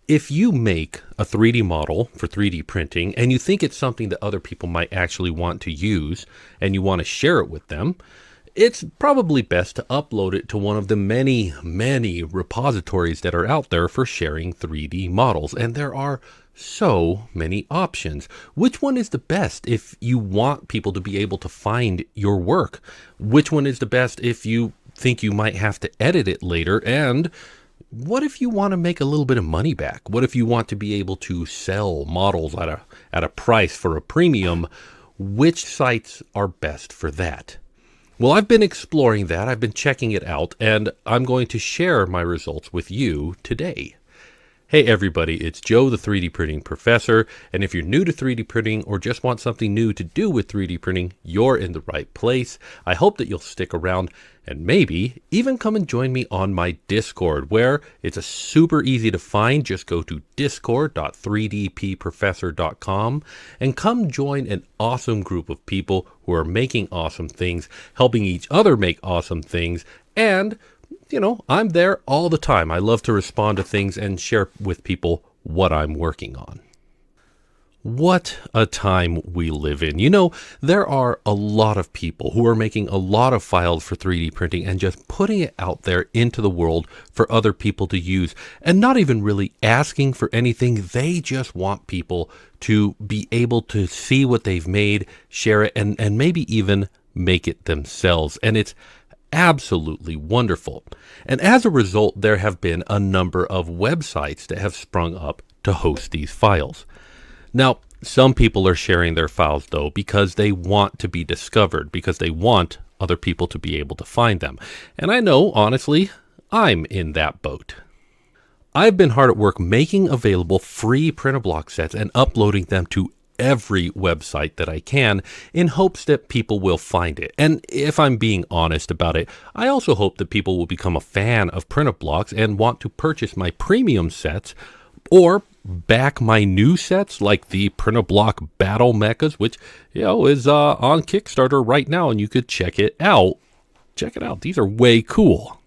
If you make a 3D model for 3D printing and you think it's something that other people might actually want to use and you want to share it with them, it's probably best to upload it to one of the many, many repositories that are out there for sharing 3D models. And there are so many options. Which one is the best if you want people to be able to find your work? Which one is the best if you think you might have to edit it later? And what if you want to make a little bit of money back? What if you want to be able to sell models at a price for a premium? Which sites are best for that? Well, I've been exploring that. I've been checking it out, and I'm going to share my results with you today. Hey everybody, it's Joe, the 3D printing professor, and if you're new to 3D printing or just want something new to do with 3D printing, you're in the right place. I hope that you'll stick around and maybe even come and join me on my Discord, where it's a super easy to find. Just go to discord.3dpprofessor.com and come join an awesome group of people who are making awesome things, helping each other make awesome things, and I'm there all the time. I love to respond to things and share with people what I'm working on. What a time we live in. There are a lot of people who are making a lot of files for 3D printing and just putting it out there into the world for other people to use and not even really asking for anything. They just want people to be able to see what they've made, share it, and maybe even make it themselves. And it's absolutely wonderful. And as a result, there have been a number of websites that have sprung up to host these files. Now, some people are sharing their files though because they want to be discovered, because they want other people to be able to find them. And I know, honestly, I'm in that boat. I've been hard at work making available free PrintABloks sets and uploading them to every website that I can in hopes that people will find it. And if I'm being honest about it, I also hope that people will become a fan of PrintABloks and want to purchase my premium sets or back my new sets like the PrintABlok Battle Mechas, which is on Kickstarter right now, and you could check it out. Check it out. These are way cool.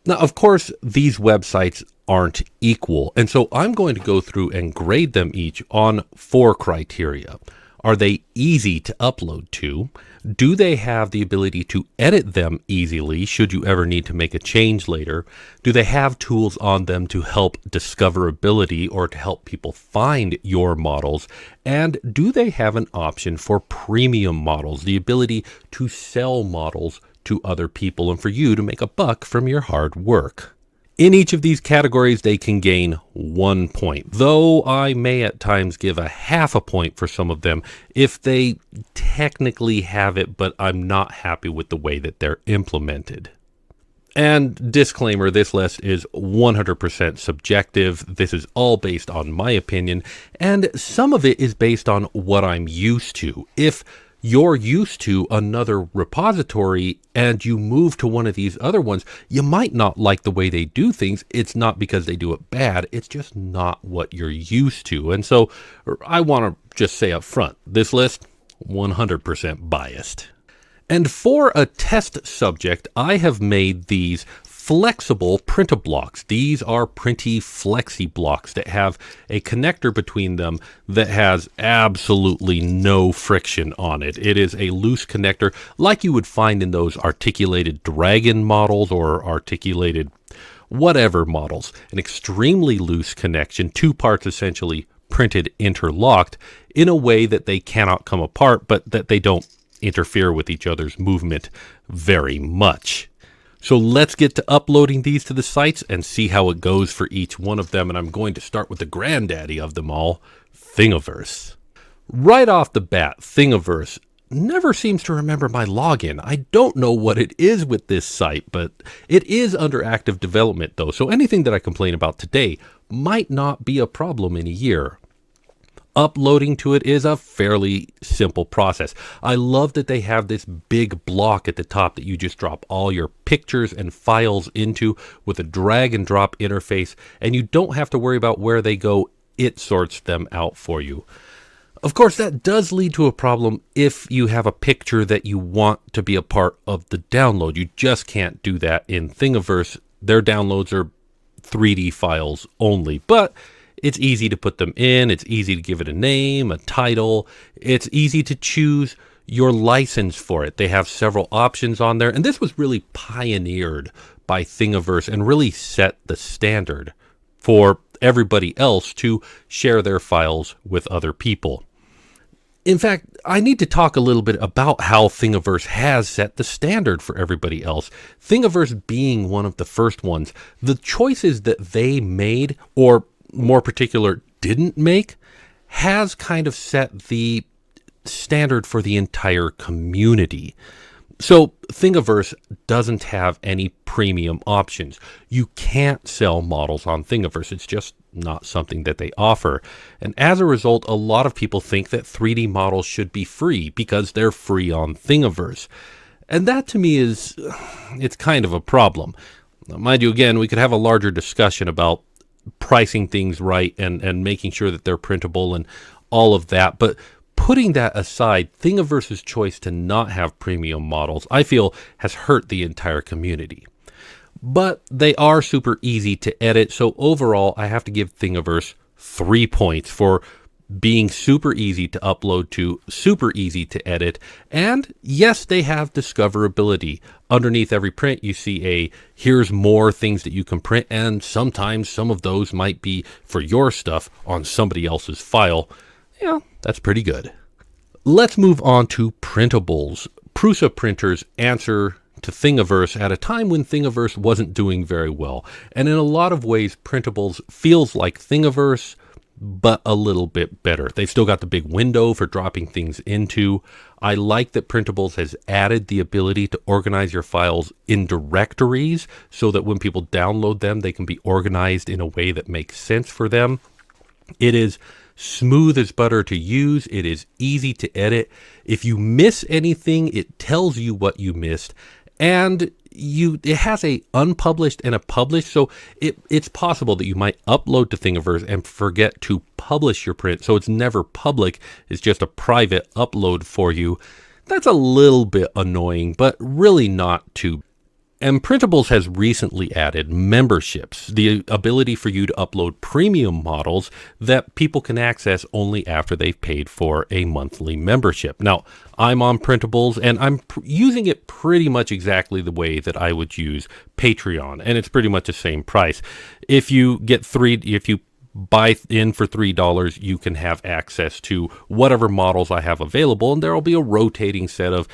Now, of course, these websites aren't equal, and so I'm going to go through and grade them each on 4 criteria. Are they easy to upload to? Do they have the ability to edit them easily should you ever need to make a change later? Do they have tools on them to help discoverability or to help people find your models? And do they have an option for premium models, the ability to sell models to other people and for you to make a buck from your hard work? In each of these categories, they can gain 1 point, though I may at times give a half a point for some of them if they technically have it, but I'm not happy with the way that they're implemented. And disclaimer, this list is 100% subjective. This is all based on my opinion, and some of it is based on what I'm used to. If you're used to another repository and you move to one of these other ones, you might not like the way they do things. It's not because they do it bad. It's just not what you're used to. And so I want to just say up front, this list, 100% biased. And for a test subject, I have made these flexible PrintABloks. These are printy Flexi Bloks that have a connector between them that has absolutely no friction on it. It is a loose connector like you would find in those articulated dragon models or articulated whatever models. An extremely loose connection, 2 parts essentially printed interlocked in a way that they cannot come apart, but that they don't interfere with each other's movement very much. So let's get to uploading these to the sites and see how it goes for each one of them. And I'm going to start with the granddaddy of them all, Thingiverse. Right off the bat, Thingiverse never seems to remember my login. I don't know what it is with this site, but it is under active development though. So anything that I complain about today might not be a problem in a year. Uploading to it is a fairly simple process. I love that they have this big block at the top that you just drop all your pictures and files into with a drag and drop interface, and you don't have to worry about where they go. It sorts them out for you. Of course, that does lead to a problem if you have a picture that you want to be a part of the download. You just can't do that in Thingiverse. Their downloads are 3D files only, but It's easy to put them in. It's easy to give it a name, a title. It's easy to choose your license for it. They have several options on there. And this was really pioneered by Thingiverse and really set the standard for everybody else to share their files with other people. In fact, I need to talk a little bit about how Thingiverse has set the standard for everybody else. Thingiverse being one of the first ones, the choices that they made, or more particular, didn't make, has kind of set the standard for the entire community. So Thingiverse doesn't have any premium options. You can't sell models on Thingiverse. It's just not something that they offer. And as a result, a lot of people think that 3D models should be free because they're free on Thingiverse. And that to me it's kind of a problem. Mind you, again, we could have a larger discussion about pricing things right and making sure that they're printable and all of that. But putting that aside, Thingiverse's choice to not have premium models, I feel, has hurt the entire community. But they are super easy to edit, so overall, I have to give Thingiverse 3 points for being super easy to upload to, super easy to edit, and yes, they have discoverability. Underneath every print, you see here's more things that you can print, and sometimes some of those might be for your stuff on somebody else's file. Yeah, that's pretty good. Let's move on to printables. Prusa printers answer to Thingiverse at a time when Thingiverse wasn't doing very well. And in a lot of ways, printables feels like Thingiverse, but a little bit better. They've still got the big window for dropping things into. I like that printables has added the ability to organize your files in directories so that when people download them, they can be organized in a way that makes sense for them. It is smooth as butter to use. It is easy to edit. If you miss anything, it tells you what you missed. And it has a unpublished and a published, so it's possible that you might upload to Thingiverse and forget to publish your print, so it's never public. It's just a private upload for you. That's a little bit annoying, but really not too. And Printables has recently added memberships, the ability for you to upload premium models that people can access only after they've paid for a monthly membership. Now, I'm on Printables, and I'm using it pretty much exactly the way that I would use Patreon, and it's pretty much the same price. If you buy in for $3, you can have access to whatever models I have available, and there will be a rotating set of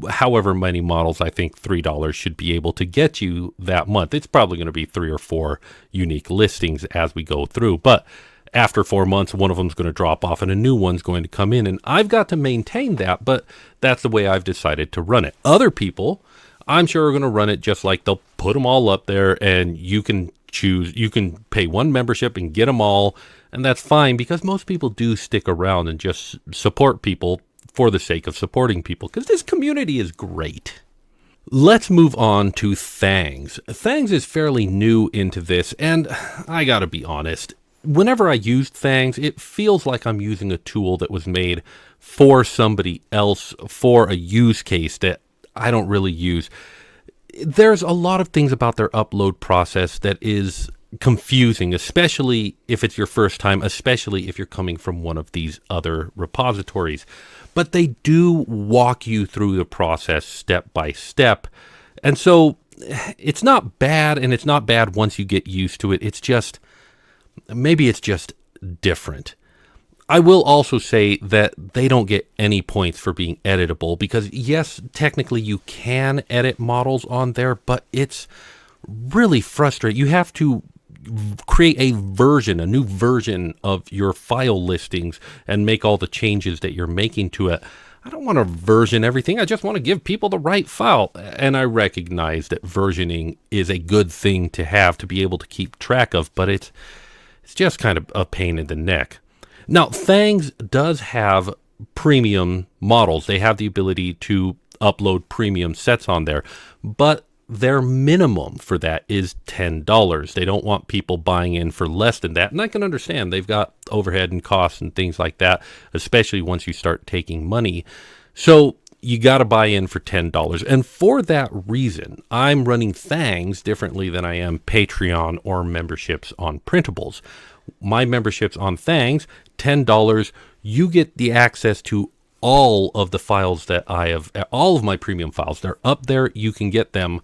however many models I think $3 should be able to get you that month. It's probably going to be 3 or 4 unique listings as we go through, but after 4 months, one of them is going to drop off and a new one's going to come in, and I've got to maintain that, but that's the way I've decided to run it. Other people, I'm sure, are going to run it just like they'll put them all up there, and you can choose, you can pay one membership and get them all, and that's fine because most people do stick around and just support people for the sake of supporting people, because this community is great. Let's move on to Thangs. Thangs is fairly new into this, and I gotta be honest, whenever I use Thangs, it feels like I'm using a tool that was made for somebody else, for a use case that I don't really use. There's a lot of things about their upload process that is confusing, especially if it's your first time, especially if you're coming from one of these other repositories. But they do walk you through the process step by step. And so it's not bad, and it's not bad once you get used to it. It's just, maybe it's just different. I will also say that they don't get any points for being editable because, yes, technically you can edit models on there, but it's really frustrating. You have to create a new version of your file listings and make all the changes that you're making to it. I don't want to version everything. I just want to give people the right file. And I recognize that versioning is a good thing to have to be able to keep track of, but it's just kind of a pain in the neck. Now, Thangs does have premium models. They have the ability to upload premium sets on there, but their minimum for that is $10. They don't want people buying in for less than that. And I can understand they've got overhead and costs and things like that, especially once you start taking money. So you got to buy in for $10. And for that reason, I'm running Thangs differently than I am Patreon or memberships on Printables. My memberships on Thangs, $10, you get the access to all of the files that I have, all of my premium files. They're up there. You can get them,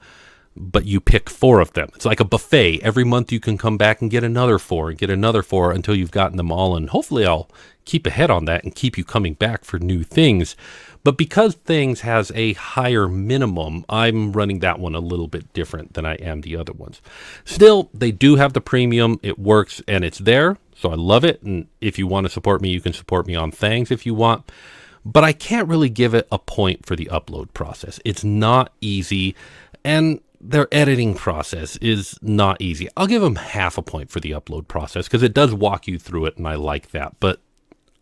but you pick 4 of them. It's like a buffet. Every month you can come back and get another 4 and get another 4 until you've gotten them all. And hopefully I'll keep ahead on that and keep you coming back for new things. But because Things has a higher minimum, I'm running that one a little bit different than I am the other ones. Still, they do have the premium. It works and it's there. So I love it. And if you want to support me, you can support me on Thangs if you want. But I can't really give it a point for the upload process. It's not easy. And their editing process is not easy. I'll give them half a point for the upload process because it does walk you through it and I like that. But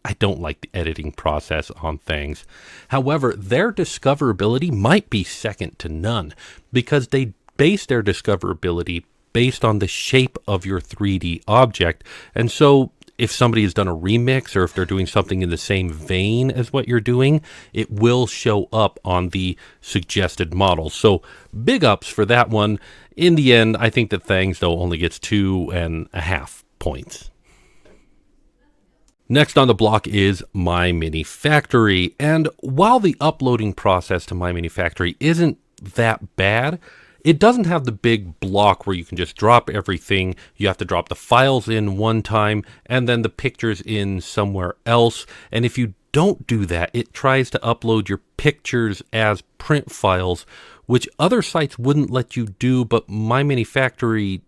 I don't like the editing process on Things. However, their discoverability might be second to none because they base their discoverability based on the shape of your 3D object. And so if somebody has done a remix or if they're doing something in the same vein as what you're doing, it will show up on the suggested model. So big ups for that one. In the end, I think that Thangs, though, only gets 2.5 points. Next on the block is MyMiniFactory. And while the uploading process to MyMiniFactory isn't that bad, it doesn't have the big block where you can just drop everything. You have to drop the files in one time and then the pictures in somewhere else. And if you don't do that, it tries to upload your pictures as print files, which other sites wouldn't let you do, but MyMiniFactory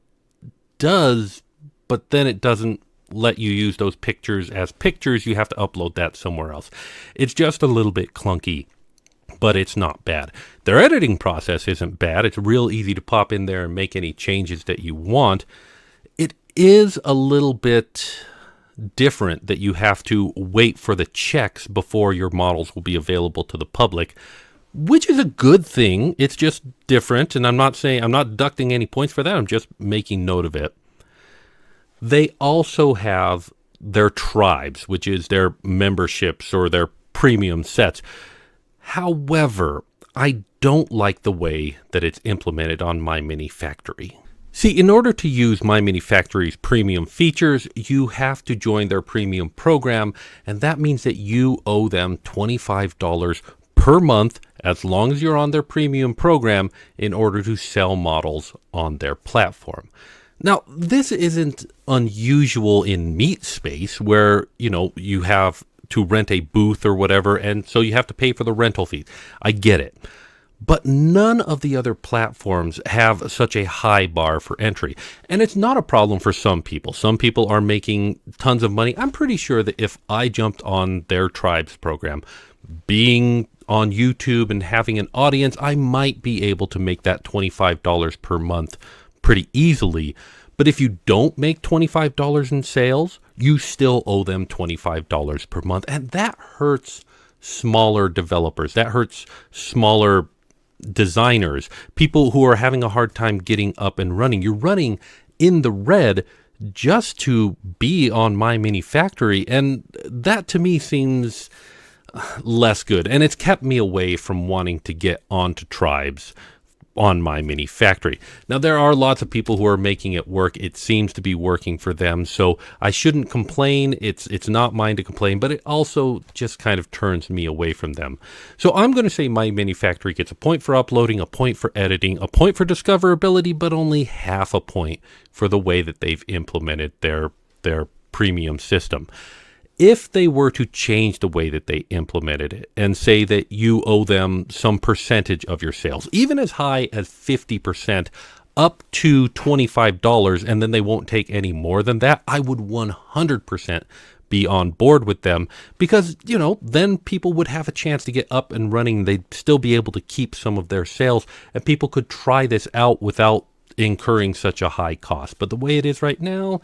does, but then it doesn't let you use those pictures as pictures. You have to upload that somewhere else. It's just a little bit clunky, but it's not bad. Their editing process isn't bad. It's real easy to pop in there and make any changes that you want. It is a little bit different that you have to wait for the checks before your models will be available to the public, which is a good thing. It's just different, and I'm not deducting any points for that. I'm just making note of it. They also have their tribes, which is their memberships or their premium sets. However, I don't like the way that it's implemented on MyMiniFactory. See, in order to use MyMiniFactory's premium features, you have to join their premium program, and that means that you owe them $25 per month as long as you're on their premium program in order to sell models on their platform. Now, this isn't unusual in meat space where, you have to rent a booth or whatever, and so you have to pay for the rental fee. I get it. But none of the other platforms have such a high bar for entry. And it's not a problem for some people. Some people are making tons of money. I'm pretty sure that if I jumped on their tribes program, being on YouTube and having an audience, I might be able to make that $25 per month pretty easily. But if you don't make $25 in sales, you still owe them $25 per month. And that hurts smaller developers. That hurts smaller designers, people who are having a hard time getting up and running. You're running in the red just to be on MyMiniFactory. And that to me seems less good. And it's kept me away from wanting to get onto tribes on MyMiniFactory. Now, there are lots of people who are making it work. It seems to be working for them, so I shouldn't complain. It's not mine to complain, but it also just kind of turns me away from them. So I'm going to say MyMiniFactory gets a point for uploading, a point for editing, a point for discoverability, but only half a point for the way that they've implemented their premium system. If they were to change the way that they implemented it and say that you owe them some percentage of your sales, even as high as 50%, up to $25, and then they won't take any more than that, I would 100% be on board with them because, then people would have a chance to get up and running. They'd still be able to keep some of their sales, and people could try this out without incurring such a high cost. But the way it is right now,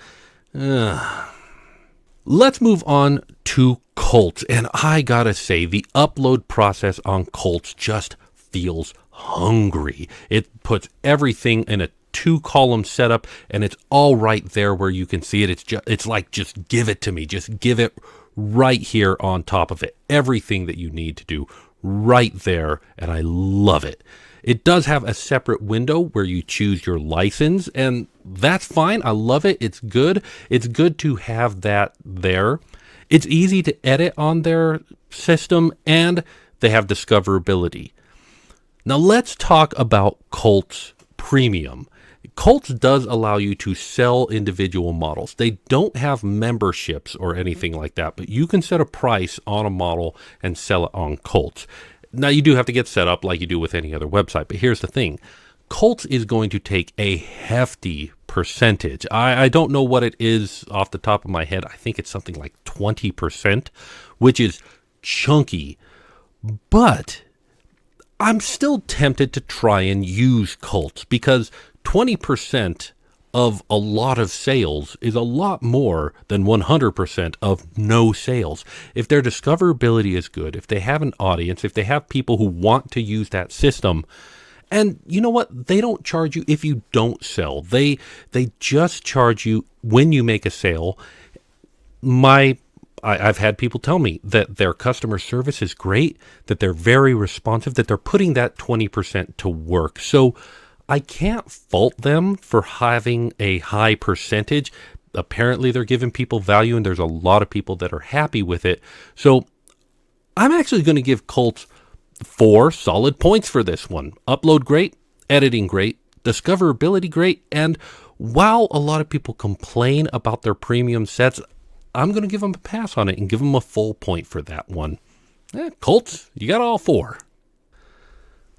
let's move on to Cults. And I gotta say, the upload process on Cults just feels hungry. It puts everything in a 2-column setup, and it's all right there where you can see it. It's like, just give it to me. Just give it right here on top of it. Everything that you need to do right there, and I love it. It does have a separate window where you choose your license, and that's fine. I love it. It's good. It's good to have that there. It's easy to edit on their system, and they have discoverability. Now let's talk about Cults Premium. Cults does allow you to sell individual models. They don't have memberships or anything like that, but you can set a price on a model and sell it on Cults. Now you do have to get set up like you do with any other website, but here's the thing. Cults is going to take a hefty percentage. I don't know what it is off the top of my head. I think it's something like 20%, which is chunky, but I'm still tempted to try and use Cults because 20% of a lot of sales is a lot more than 100% of no sales. If their discoverability is good, if they have an audience, if they have people who want to use that system, and you know what? They don't charge you if you don't sell. They just charge you when you make a sale. I've had people tell me that their customer service is great, that they're very responsive, that they're putting that 20% to work. So I can't fault them for having a high percentage. Apparently they're giving people value, and there's a lot of people that are happy with it. So I'm actually going to give Cults 4 solid points for this one. Upload great, editing great, discoverability great, and while a lot of people complain about their premium sets, I'm going to give them a pass on it and give them a full point for that one. Cults, you got all 4.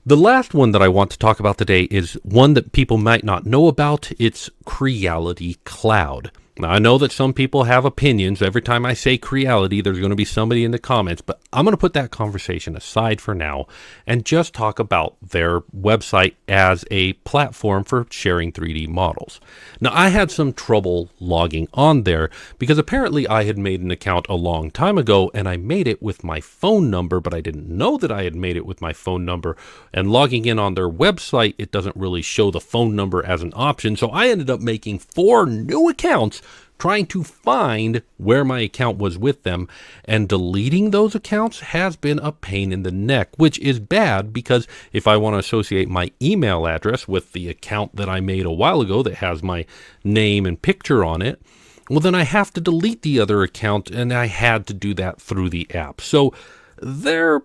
The last one that I want to talk about today is one that people might not know about. It's Creality Cloud. Now, I know that some people have opinions. Every time I say Creality, there's going to be somebody in the comments, but I'm going to put that conversation aside for now and just talk about their website as a platform for sharing 3D models. Now, I had some trouble logging on there because apparently I had made an account a long time ago and I made it with my phone number, but I didn't know that I had made it with my phone number. And logging in on their website, it doesn't really show the phone number as an option. So I ended up making 4 new accounts trying to find where my account was with them, and deleting those accounts has been a pain in the neck, which is bad because if I want to associate my email address with the account that I made a while ago that has my name and picture on it, well then I have to delete the other account, and I had to do that through the app. So their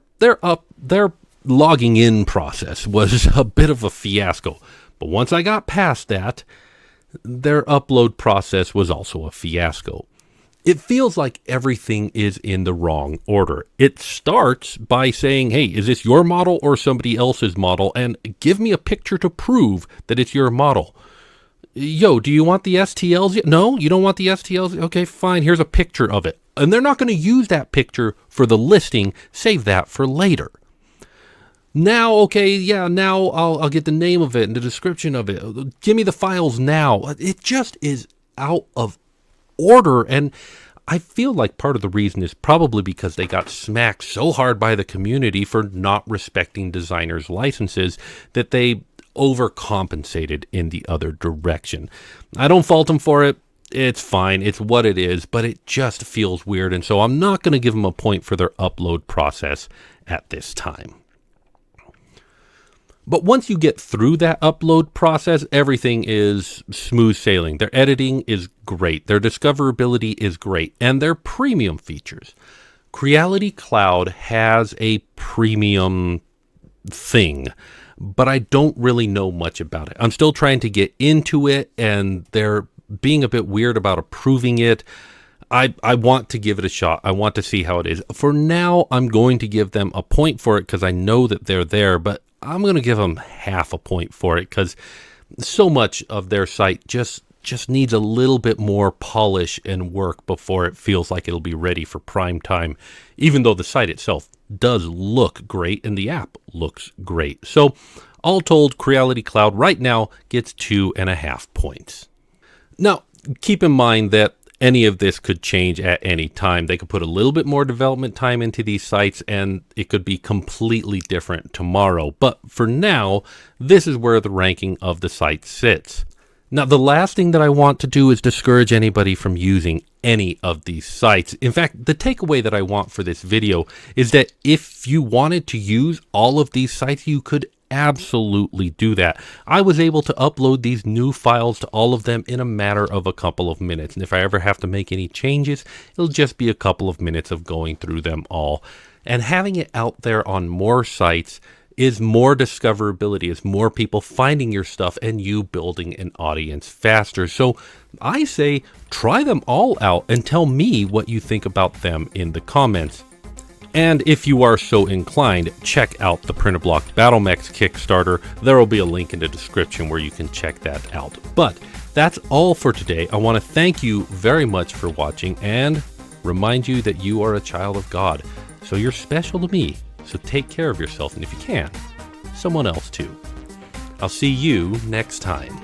logging in process was a bit of a fiasco. But once I got past that, their upload process was also a fiasco. It feels like everything is in the wrong order. It starts by saying, hey, is this your model or somebody else's model? And give me a picture to prove that it's your model. Yo, do you want the STLs? No, you don't want the STLs? Okay, fine. Here's a picture of it. And they're not going to use that picture for the listing. Save that for later. Now, okay, yeah, now I'll get the name of it and the description of it. Give me the files now. It just is out of order, and I feel like part of the reason is probably because they got smacked so hard by the community for not respecting designers' licenses that they overcompensated in the other direction. I don't fault them for it. It's fine. It's what it is, but it just feels weird, and so I'm not going to give them a point for their upload process at this time. But once you get through that upload process, everything is smooth sailing. Their editing is great. Their discoverability is great. And their premium features. Creality Cloud has a premium thing, but I don't really know much about it. I'm still trying to get into it, and they're being a bit weird about approving it. I want to give it a shot. I want to see how it is. For now, I'm going to give them a point for it because I know that they're there, but I'm going to give them half a point for it because so much of their site just needs a little bit more polish and work before it feels like it'll be ready for prime time, even though the site itself does look great and the app looks great. So all told, Creality Cloud right now gets 2.5 points. Now, keep in mind that any of this could change at any time. They could put a little bit more development time into these sites and it could be completely different tomorrow. But for now, this is where the ranking of the site sits. Now, the last thing that I want to do is discourage anybody from using any of these sites. In fact, the takeaway that I want for this video is that if you wanted to use all of these sites, you could absolutely do that. I was able to upload these new files to all of them in a matter of a couple of minutes. And if I ever have to make any changes, it'll just be a couple of minutes of going through them all. And having it out there on more sites is more discoverability, is more people finding your stuff and you building an audience faster. So I say try them all out and tell me what you think about them in the comments. And if you are so inclined, check out the PrintABloks BattleMechs Kickstarter. There will be a link in the description where you can check that out. But that's all for today. I want to thank you very much for watching and remind you that you are a child of God. So you're special to me. So take care of yourself, and if you can, someone else too. I'll see you next time.